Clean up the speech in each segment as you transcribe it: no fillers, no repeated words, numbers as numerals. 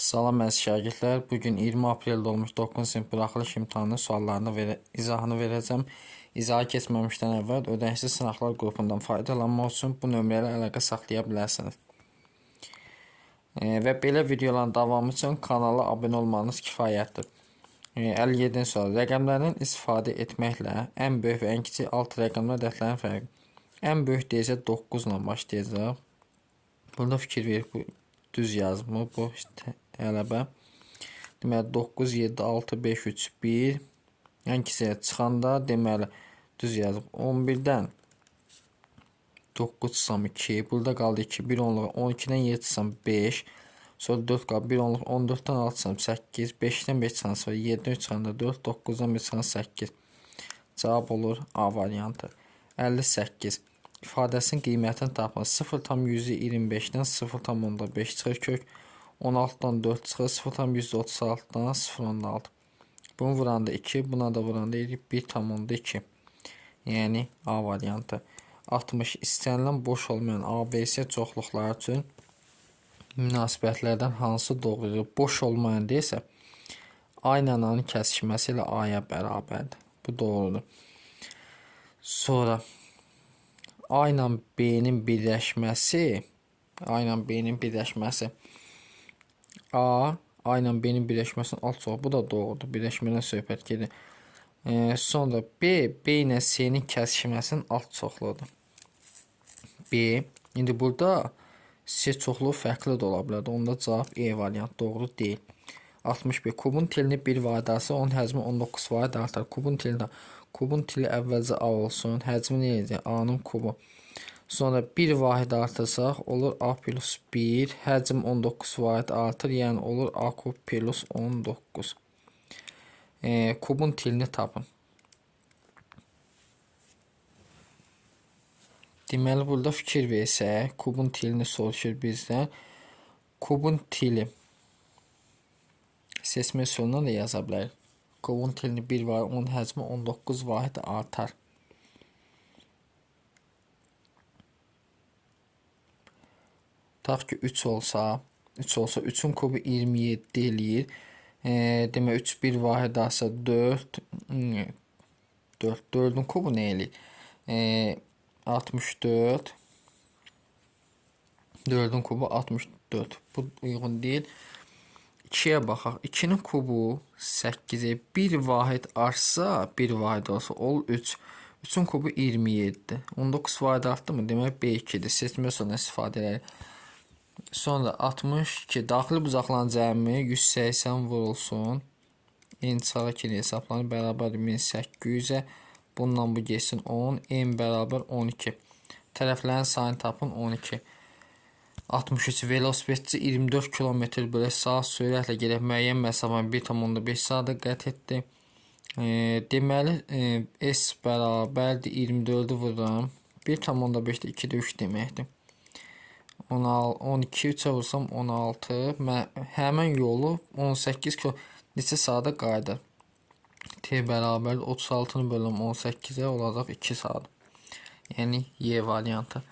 Salam əziz şagirdlər. Bugün 20 apreldə olmuş 9-cu sinif buraxılış imtahanının suallarını izahını verəcəm. İzaha keçməmişdən əvvəl ödənişsiz sınaqlar qrupundan faydalanmaq üçün bu nömrəyə əlaqə saxlaya bilərsiniz. Və belə videoların davamı üçün kanala abunə olmanız kifayətdir. 57-ci sual. Rəqəmlərin istifadə etməklə ən böyük və ən kiçik 6 rəqəmlər ədədlərin fərqi. Ən böyük deyəcək 9 ilə başlayacaq. Burada fikir verib bu düz yazımı, bu tələbə. Deməli 9, 7, 6, 5, 3, 1. Ən kiçiyə çıxanda deməli düz yazıb. 11-dən 9 çıxsam 2. Burada qaldı 2. 1 onluq 12-dən 7 çıxsam 5. Sonra 4 qaldı. 1 onluq 14-dən 6 çıxsam 8. 5-dən 5 çıxsam 0. 7-dən 3 çıxanda 4. 9-dan 1 çıxsam 8. Cavab olur A variantı. 58. İfadəsinin qiymətini tapın. 0,125-dən 0,5 çıxır kök. 16-dan 4 çıxır. 0,136-dan 0,6. Bunu vuranda 2. Buna da vuranda 1,2. Yəni A variantı. 60. İstənilən boş olmayan ABC çoxluqları üçün münasibətlərdən hansı doğrudur? Boş olmayan deyilsə, A ilə A-nın kəsişməsi ilə A-ya bərabərdir. Bu doğrudur. Sonra A ilə B-nin birləşməsi A ilə B-nin birləşməsinin alt çoxluğu. Bu da doğrudur. Birləşmədən söhbət gedir. Sonra B ilə C-nin kəsişməsinin alt çoxluğudur. B. İndi burada C çoxluğu fərqli də ola bilər. Onda cavab E variantı doğru deyil. 61. Kubun tilini bir vahid artsa, onun həcmi 19 vahid artar. Kubun tili əvvəlcə A olsun. Həcmi nə edəcək? A-nın kubu. Sonra 1 vahid artırsaq olur A plus 1. Həcm 19 vahid artır. Yəni olur A kub plus 19. Kubun tilini tapın. Deməli, burada fikir versək, kubun tilini soruşur bizdən. Kubun tili seçmə üsulundan da yaza bilərik. Kubun tilini 1 var, onun həcmi 19 vahid artar. Tutaq ki 3 olsa 3-ün kubu 27 eləyir. Demək 3 1 vahid artsa 4. 4'ün kubu nə eləyir? 64. 4'ün kubu 64. Bu uyğun deyil. 2'yə baxaq. 2'nin kubu 8'e 1 vahid artsa, 1 vahid olsa olur 3. 3'ün kubu 27. 19 vahid artdı mı? Demək B2'dir. Seçmə üsulundan istifadə edirik. Sonra 62. Daxili bucaqların cəmi 180 vurulsun. İntisağa 2-ni hesablanır. Bərabər 1800'ə. Bundan bu geçsin 10. N bərabər 12. Tərəflərin sayını tapın 12. 63. Velosipedçi 24 km/saat sürətlə gedib müəyyən məsafəni 1,5 saata qət etdi. Deməli S bərabərdir 24'ü vururam. 1,5'də 2'də 3 deməkdir. 12 3'ə vursam 16. Həmən yolu 18 km neçə saata qayıdır? T bərabər 36'nı bölüm 18'ə olacaq 2 saat. Yəni Y variantı.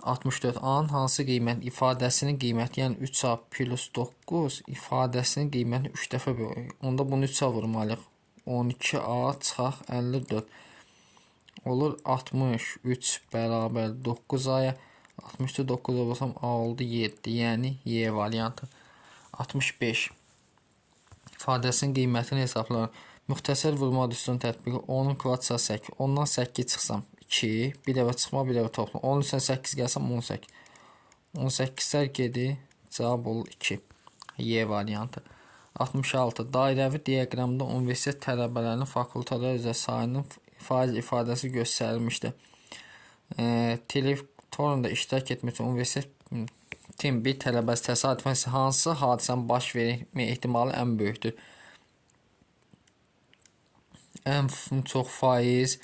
64. A-nın hansı qiymət ifadəsinin qiyməti, yəni 3A plus 9 ifadəsinin qiymətini 3 dəfə böyük. Onda bunu 3'ə vurmalıyıq. 12A çıxaq 54. Olur 63 bərabər 9A-ya. 60'da 9'a vursam A oldu 7. Yəni Y variantı. 65. İfadəsinin qiymətini hesablayın. Müxtəsər vurma üstün tətbiqi 10'un kvadratı 8. Ondan 8 çıxsam 2. Bir dəfə çıxma, bir dəfə topla. 10 üstün 8 gəlsəm 18. 18'lər gedir. Cavab olur 2. Y variantı. 66. Dairəvi diaqramda universitet tələbələrinin fakültələr üzrə sayının faiz ifadəsi göstərilmişdir. Telefonda iştirak etmək üçün universitetin bir tələbəsi təsadüfən hansı hadisənin baş vermə ehtimalı ən böyükdür? Ən çox faiz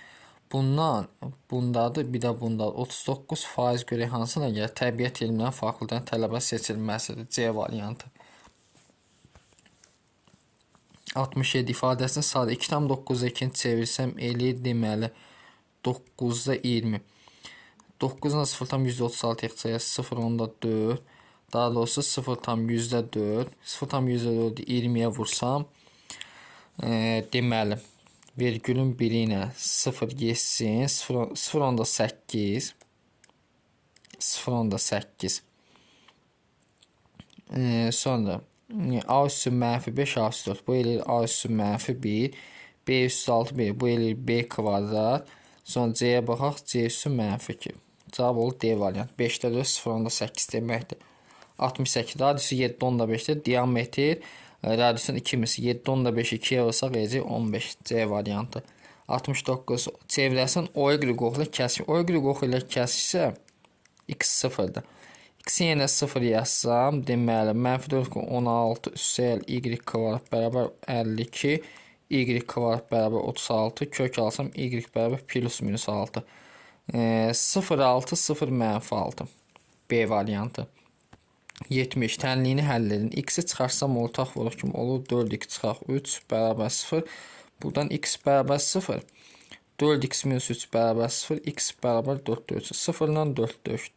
bundadır, bir də bundadır. 39% görə hansına gəlir? Təbiət elmləri fakültənin tələbə seçilməsidir. C variantı. 67. İfadəsini sadə 2,9'da 2'ni çevirsəm eləyir deməli 9'da 20. 9'dan 0,136 çıxacaq 0,4. Daha doğrusu 0,4. 0,4'ü 20'yə vursam, deməli, vergülün biri ilə 0 geçsin. 0,8. 0,8. Sonra A üssü -5, A üssü 4. Bu eləyir A üssü -1. B üssü 6, B. Bu eləyir B kvadrat. Sonra C'yə baxaq. C üssü -2. Cavab olur D variant. 5-də 4, 0,8 deməkdir. 68. Radiusu 7,5'dir. Diametr radiusun 2'misi. 7,5'i 2'yə olsaq eləyəcək 15. C variantı. 69. Çevrəsin OY qoxu ilə kəsik. OY qoxu ilə kəsiksə x 0'dır. X-i yenə 0 yazsam, deməli, -4,16 üssəl y kvadrat bərabər 52, y kvadrat bərabər 36, kök alsam, y bərabər +-6. 0,6, 0, -6. B variantı. 70. Tənliyini həll edin. X-i çıxarsam ortaq vuruq kimi olur. 4x çıxaq 3 bərabər 0. Buradan x bərabər 0. 4x - 3 bərabər 0. X bərabər 4 3. 0 ilə 4 4.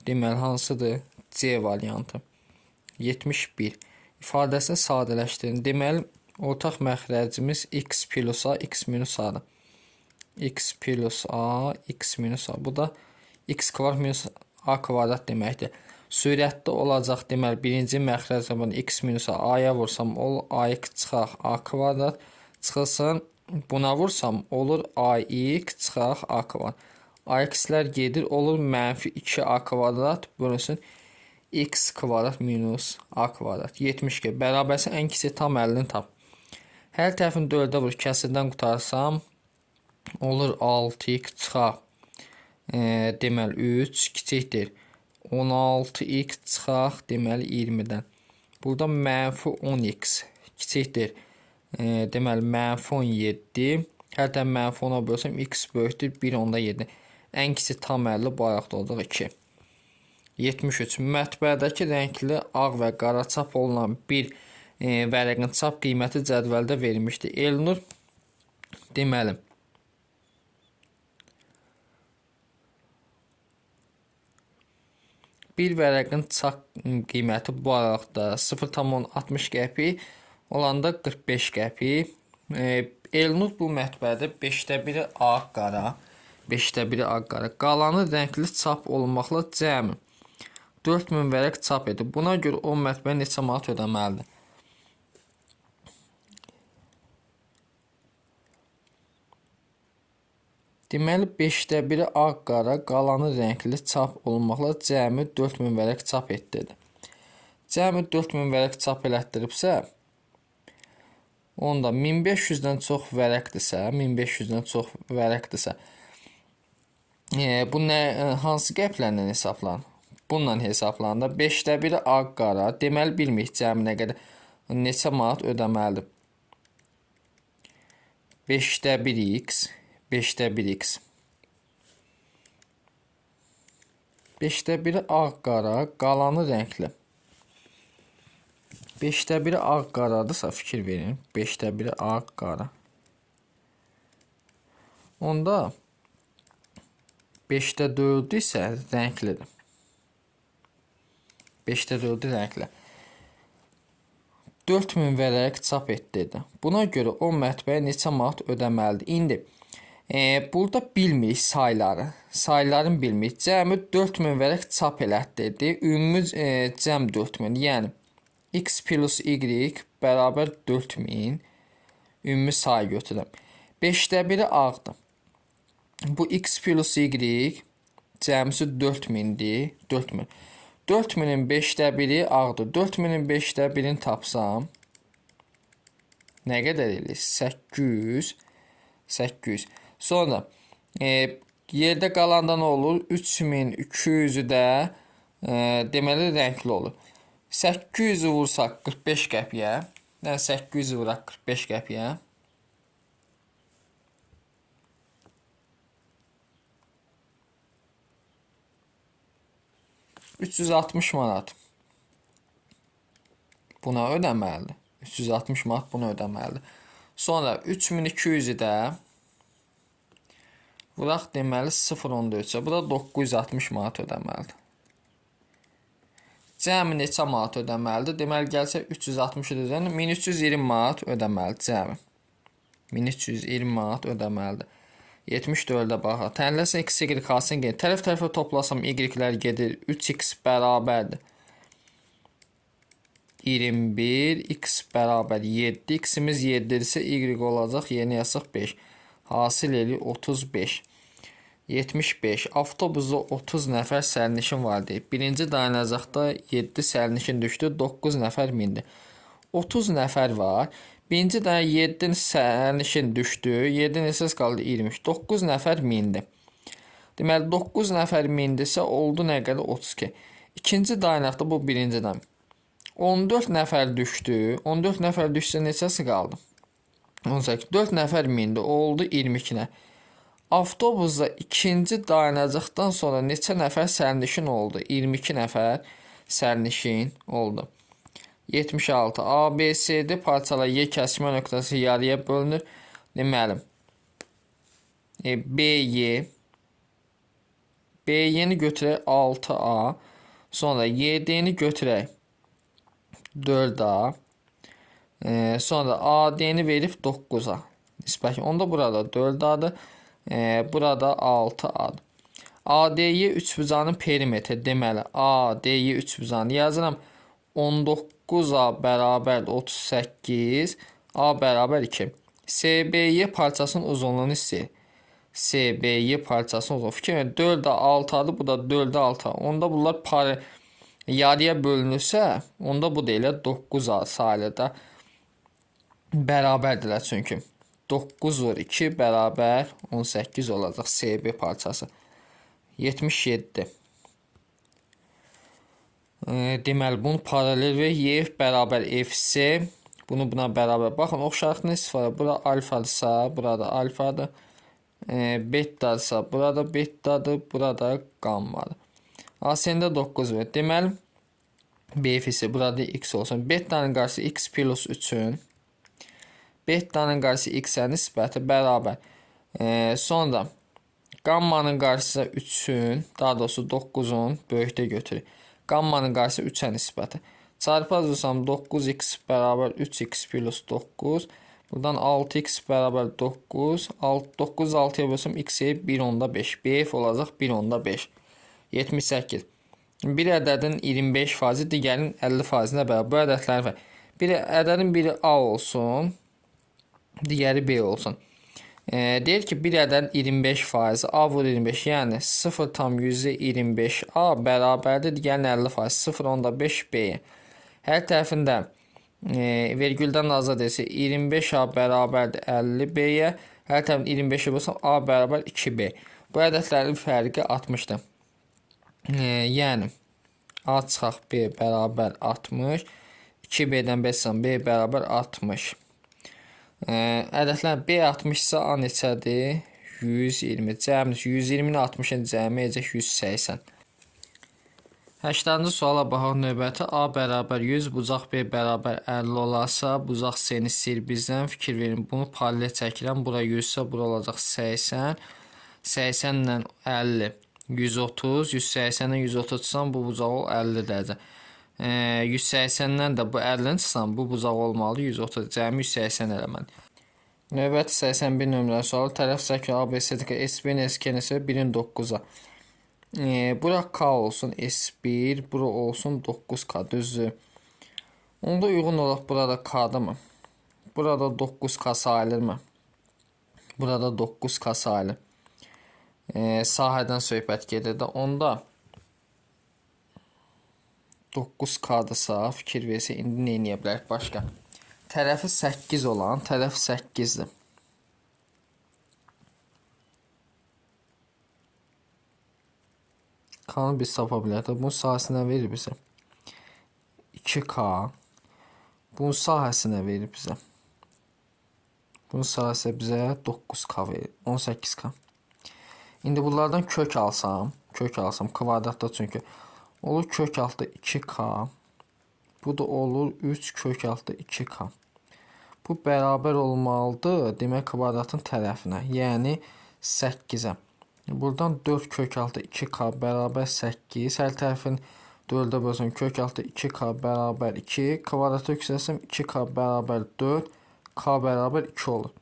Deməli, hansıdır? C variantı. 71. İfadəsini sadələşdirin. Deməli, ortaq məxrəcimiz x plus a, x minus a-dır. X plus a, x minus a. Bu da x kvadrat minus a kvadrat deməkdir. Sürətdə olacaq, deməli, birinci məxrəcdən x minus a-ya vursam, olur ax çıxaq a kvadrat. Çıxılsın, buna vursam, olur ax çıxaq a kvadrat. Ax-lər gedir, olur -2a kvadrat bölünsün x kvadrat minus a kvadrat. 72. Bərabərsə ən kiçik tam 50-ni tap. Hər tərəfini 4-ə vur, kəsirdən qutarsam, olur 6x çıxaq, deməli 3 kiçikdir 16x çıxaq, deməli 20-dən. Burada -10x kiçikdir, deməli -17. Hər tərəf -10'a bölsəm x böyükdür 1/7. Ən kiçik tam 50 bu ayaqda olacaq 2. 73. Mətbəədəki rəngli ağ və qara çap olunan bir vərəqin çap qiyməti cədvəldə verilmişdir. Elnur, deməli, bir vərəqin çap qiyməti bu araqda 0,60 qəpik olanda 45 qəpik. Elnur bu mətbəədə 5-də 1-i ağ qara, 5-də 1-i ağ qara. Qalanı rəngli çap olmaqla cəmi 4000 vərəq çap edir. Buna görə o mətbəə neçə manat ödəməlidir? Deməli, 5-də 1-i ağ qara, qalanı rəngli çap olmaqla cəmi 4000 vərəq çap etdi. Cəmi 4000 vərəq çap elətdiribsə, onda 1500-dən çox vərəqdirsə, 1500-dən çox vərəqdirsə, bu nə, hansı qəplərlə hesablanır? Bununla hesablanır. 5-də 1-i ağ qara, deməli bilməyik cəmi nə qədər, neçə manat ödəməlidir. 5-də 1x, 5-də 1x. 5-də 1-i ağ qara, qalanı rəngli. 5-də 1-i ağ qaradırsa fikir verin. 5-də 1-i ağ qara. Onda 5-də 4-ü isə rənglidir. 5-də 4-ü rəngli. 4000 vərəq çap etdi. Buna görə o mətbəyə neçə manat ödəməlidir? İndi burada bilmirik sayları. Sayların bilmirik. Cəmi 4000 vərəq çap elətdirdi. Ümumi cəm 4000. Yəni x plus y bərabər 4000. Ümumi sayı götürəm. 5-də 1-i ağdır. Bu x plus y cəmisi 4000'dir. 4000. 4000'in 5'də 1'i ağdır. 4000'in 5'də 1'ini tapsam nə qədər eləyir? 800. 800. Sonra yerdə qalanda nə olur? 3200'ü də deməli rəngli olur. 800'ü vursaq 45 qəpiyə. Yəni 800'ü vuraq 45 qəpiyə. $360 manat buna ödəməlidir. 360 manat buna ödəməlidir. Sonra 3200'ü də vuraq deməli 0,14'ə. Bu da 960 manat ödəməlidir. Cəmi neçə manat ödəməlidir? Deməli, gəlsək 360 üzərinə 1320 manat ödəməlidir cəmi. 1320 manat ödəməlidir. 74-də baxaq. Tənləsin x, y alsın gedir. Tərəf-tərəfə toplasam y-lər gedir. 3x bərabərdir 21, x bərabər 7. X-imiz 7-dirsə y olacaq. Yeni yazsaq 5. Hasil eli 35. 75. Avtobusda 30 nəfər sərnişin var deyib. Birinci dayanacaqda 7 sərnişin düşdü, 9 nəfər mindi. 30 nəfər var. Birinci dayan 7 sərnişin düşdü, 7 neçəsi qaldı 20. 9 nəfər mindi. Deməli 9 nəfər mindisə oldu nə qədər 32. İkinci dayanaqda bu birinci dayan. 14 nəfər düşdü. 14 nəfər düşsə neçəsi qaldı? 18. 4 nəfər mindi, oldu 22 nəfər. Avtobusda ikinci dayanacaqdan sonra neçə nəfər sərnişin oldu? 22 nəfər sərnişin oldu. 76. ABCD parçalar Y kəsmə nöqtəsi yarıya bölünür. Deməli, BY-ni götürək 6A, sonra YD-ni götürək 4A, sonra AD-ni verib 9A. Nisbəki, onda burada 4A-dır. Burada 6A-dır. ADY üçbucağının perimetri. Deməli, ADY üçbucağını yazıram. 19A bərabər 38, A bərabər 2. SBY parçasının uzunluğunu istəyir. SBY parçasının uzunluğu. Fikir verin, 4A 6A-dır, bu da 4A 6A. Onda bunlar yarıya bölünürsə, onda bu deyilə 9A sayıda bərabərdirlər çünki. 9 vur 2 bərabər 18 olacaq SB parçası. 77. Deməli, bunu paralel və Y bərabər FC. Bunu buna bərabər. Baxın, oxşarlıqla istifadə. Bura alfadırsa, burada alfadır. Betadırsa, burada betadır. Burada qammadır. ASN-də 9 ver. Deməli, BF-si burada x olsun. Betanın qarşısı x plus 3-ün. Betanın qarşısı x-ə nisbəti bərabər. Sonra qammanın qarşısı 3-ün, daha doğrusu 9-un böyükdə götürür. Qammanın qarşısı 3-ə nisbəti. Çarpazırsam 9x bərabər 3x plus 9. Buradan 6x bərabər 9. 9 6-ya bölsəm x-ə 1/5. BF olacaq 1/5. 78. Bir ədədin 25%, digərinin 50%-nə bərabər. Bu ədədlər var. Bir ədədin biri A olsun, digəri B olsun. Deyir ki, bir ədəd 25%, A vur 25, yəni 0,25 A bərabərdir, digərinin 50%, 0,5 B. Hər tərəfində vergüldən azad etsə 25 A bərabərdir 50 B-yə, hər tərəfində 25-ə bölsəm A bərabər 2 B. Bu ədədlərin fərqi 60-dır. Yəni A çıxaq B bərabər 60, 2B-dən bəssəm B bərabər 60. Ədədlər B 60 isə A neçədir? 120. Cəmi 120-ni 60-ın cəmi edəcək 180. 80-ci suala baxaq növbəti. A bərabər 100, bucaq B bərabər 50 olarsa, bucaq C-ni istəyir bizdən. Fikir verin, bunu paralel çəkirəm. Bura 100 isə, bura olacaq 80. 80 ilə 50. 130, 180-dən 130 çıxsam, bu bucaq 50 dərəcə. 180-dən də bu 50-ni çıxsam, bu bucaq olmalı 130, cəmi 180 eləməli. Növbəti 81 nömrəli sualı. Tərəf çəkir ABCD S1, SK isə 1-in 9-a. Bura K olsun S1, bura olsun 9K, düzdür. Onda uyğun olaraq burada K-dır mı? Burada 9K sayılır mı? Burada 9K sayılır. Sahədən söhbət gedir də. Onda 9K-dırsa, fikir versə, indi nə edə bilərik başqa? Tərəfi 8 olan, tərəf 8-dir. K-nı biz tapa bilərik. Bunun sahəsinə verir bizə 2K. Bunun sahəsinə verir bizə. Bunun sahəsi bizə 9K verir. 18K. İndi bunlardan kök alsam, kvadratda çünki olur kök altı 2K. Bu da olur 3 kök altı 2K. Bu bərabər olmalıdır, demək kvadratın tərəfinə, yəni 8-ə. Buradan 4 kök altı 2K bərabər 8. Hər tərəfin 4-ə bölsəm kök altı 2k bərabər 2. Kvadrata yüksəlsəm 2k bərabər 4. K bərabər 2 olur.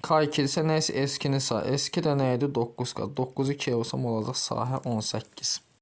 K2 isə nə isə S2-ni say. S2 də nə idi? 9k. 9-u 2-yə vursa olacaq sahə 18.